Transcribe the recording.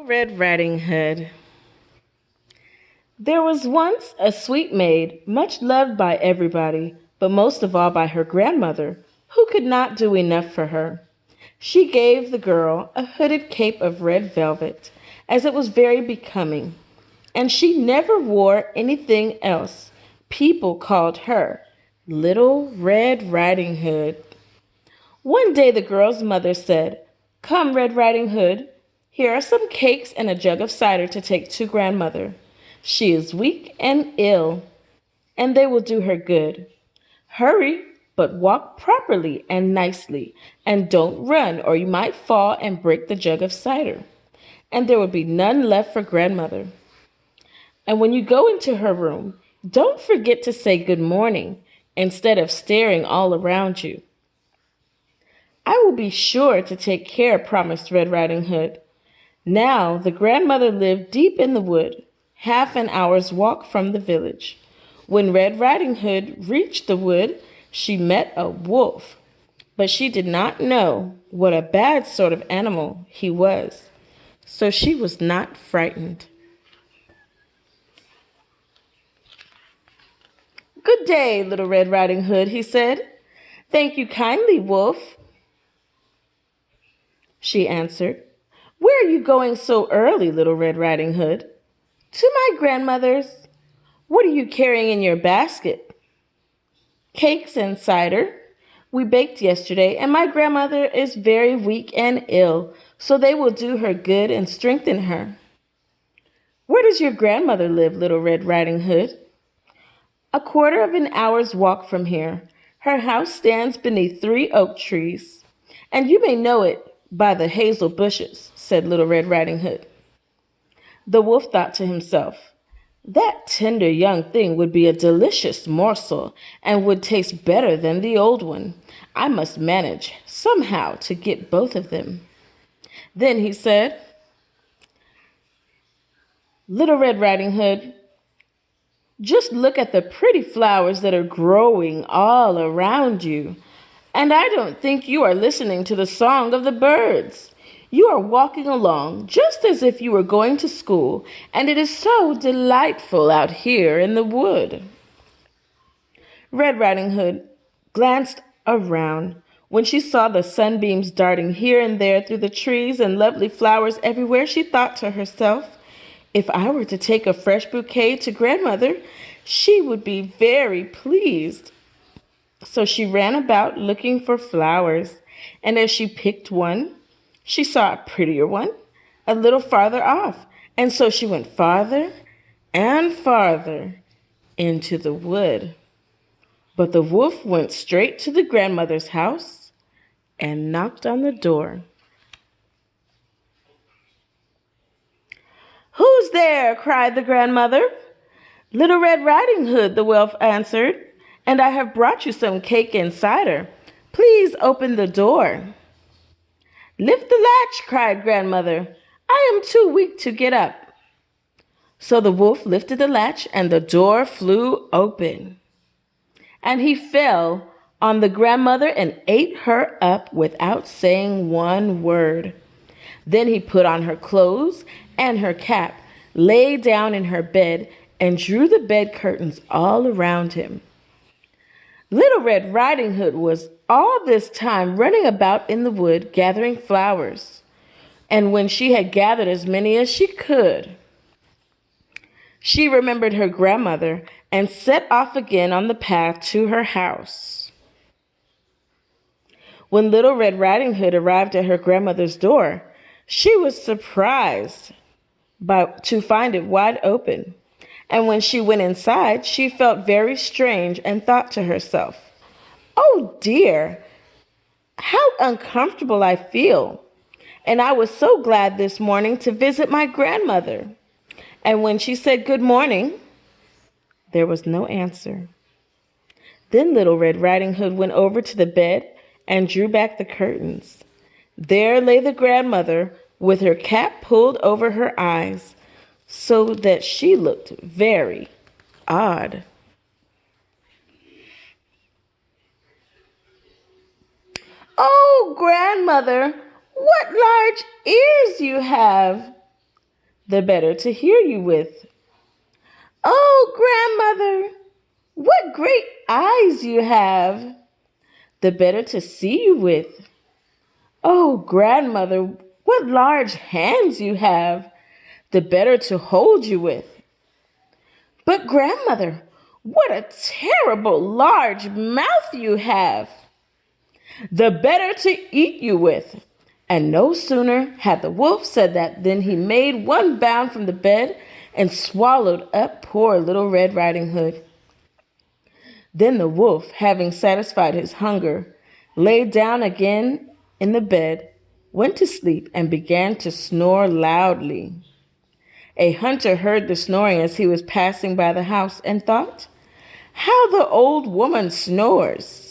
Red Riding Hood. There was once a sweet maid, much loved by everybody, but most of all by her grandmother, who could not do enough for her. She gave the girl a hooded cape of red velvet, as it was very becoming, and she never wore anything else. People called her Little Red Riding Hood. One day the girl's mother said, "Come, Red Riding Hood, here are some cakes and a jug of cider to take to grandmother. She is weak and ill, and they will do her good. Hurry, but walk properly and nicely, and don't run, or you might fall and break the jug of cider, and there will be none left for grandmother. And when you go into her room, don't forget to say good morning instead of staring all around you." "I will be sure to take care," promised Red Riding Hood. Now the grandmother lived deep in the wood, half an hour's walk from the village. When Red Riding Hood reached the wood, she met a wolf, but she did not know what a bad sort of animal he was, so she was not frightened. "Good day, Little Red Riding Hood," he said. "Thank you kindly, Wolf," she answered. "Where are you going so early, Little Red Riding Hood?" "To my grandmother's." "What are you carrying in your basket?" "Cakes and cider. We baked yesterday, and my grandmother is very weak and ill, so they will do her good and strengthen her." "Where does your grandmother live, Little Red Riding Hood?" "A quarter of an hour's walk from here. Her house stands beneath 3 oak trees, and you may know it by the hazel bushes," said Little Red Riding Hood. The wolf thought to himself, "That tender young thing would be a delicious morsel and would taste better than the old one. I must manage somehow to get both of them." Then he said, "Little Red Riding Hood, just look at the pretty flowers that are growing all around you. And I don't think you are listening to the song of the birds. You are walking along just as if you were going to school, and it is so delightful out here in the wood." Red Riding Hood glanced around. When she saw the sunbeams darting here and there through the trees and lovely flowers everywhere, she thought to herself, "If I were to take a fresh bouquet to grandmother, she would be very pleased." So she ran about looking for flowers, and as she picked one, she saw a prettier one a little farther off, and so she went farther and farther into the wood. But the wolf went straight to the grandmother's house and knocked on the door. "Who's there?" cried the grandmother. "Little Red Riding Hood," the wolf answered, "and I have brought you some cake and cider. Please open the door." "Lift the latch," cried grandmother. "I am too weak to get up." So the wolf lifted the latch and the door flew open. And he fell on the grandmother and ate her up without saying one word. Then he put on her clothes and her cap, lay down in her bed, and drew the bed curtains all around him. Little Red Riding Hood was all this time running about in the wood gathering flowers, and when she had gathered as many as she could, she remembered her grandmother and set off again on the path to her house. When Little Red Riding Hood arrived at her grandmother's door, she was surprised to find it wide open. And when she went inside, she felt very strange and thought to herself, "Oh dear, how uncomfortable I feel. And I was so glad this morning to visit my grandmother." And when she said good morning, there was no answer. Then Little Red Riding Hood went over to the bed and drew back the curtains. There lay the grandmother with her cap pulled over her eyes so that she looked very odd. "Oh, grandmother, what large ears you have!" the better to hear you with. Oh, grandmother, what great eyes you have, the better to see you with. Oh, grandmother, what large hands you have, the better to hold you with. But, grandmother, what a terrible large mouth you have, the better to eat you with. And no sooner had the wolf said that than he made one bound from the bed and swallowed up poor little Red Riding Hood. Then the wolf, having satisfied his hunger, lay down again in the bed, went to sleep, and began to snore loudly. A hunter heard the snoring as he was passing by the house and thought, "How the old woman snores!